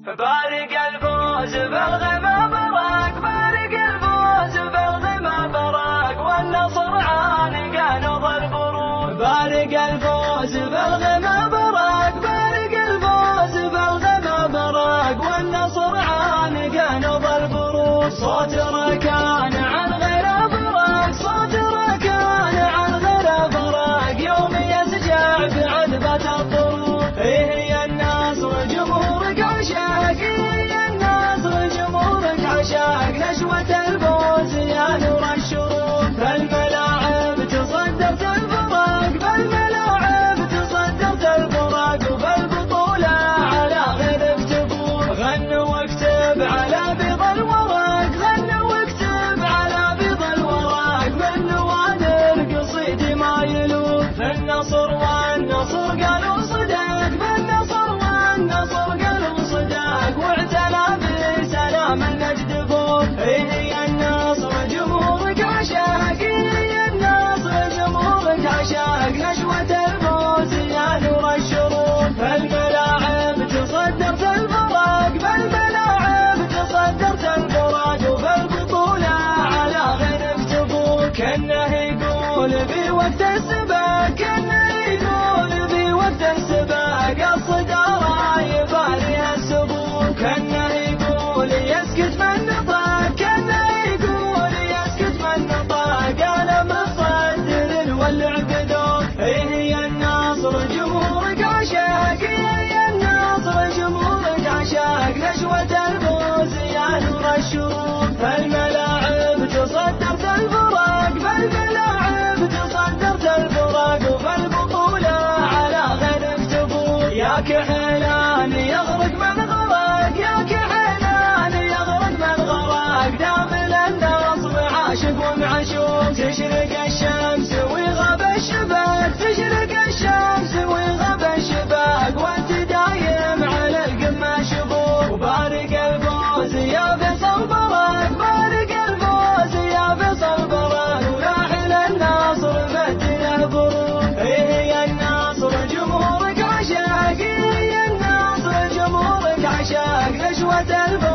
بارق الفوز بالغما براق، بارق الفوز بالغما براق، والنصر عانق نض البروق. بارق الفوز بالغما براق، بارق الفوز بالغما براق، والنصر عانق نض البروق. صوت ركان عن غير فراق، صوت ركان عن غير فراق، يوم يسجع بعذبة الطروق. هي النصر جمهورك عشاق، هي النصر جمهورك عشاق، نشوة الفوز يا نور الشروق. فالملاعب تصدرت الفراق، فالملاعب تصدرت الفراق، وبالبطولة على غيرك تفوق. غنوا واكتب على بيض الورق، غنوا واكتب على بيض الورق، من نوادر قصيدي ما يلوق. فالنصر والنصر قالوا صدق، فالنصر والنصر قالوا صدق، واعتنى بسلام النجد فوق. هي النصر جمهورك عشاق، هي النصر جمهورك عشاق، نشوة الفوز يا نور الشروق. فالملاعب تصدرت الفراق، فالملاعب تصدرت الفراق، وبالبطولة على غيرك تفوق. كأنه يقول في وقت السباق، كأنه يقول في وقت السباق، الصدارة يباريها السبوق. كأنه يقول يسكت من نطاق، كأنه يقول يسكت من نطاق، أنا مصدر واللعب ذوق. هي النصر جمهورك عشاق، هي النصر جمهورك عشاق، نشوة الفوز يا نور الشروق. فالملاعب تصدرت الفراق، فالملاعب تصدرت الفراق، وبالبطولة على غيرك تفوق. يا كحلان يغرق من غرق، يا كحلان يغرق من غرق، دامل النصر عاشق ومعشوق. تشرق الشمس ويغاب الشباك، تشرق الشمس ويغاب الشباك، وانت دايم على القمة شبوق. وبارق الفوز يا فيصل براق، بارق الفوز يا فيصل براق، وناحل النصر مدنا بروق. هي النصر جمهورك عشاق، هي النصر جمهورك عشاق، نشوة الفوز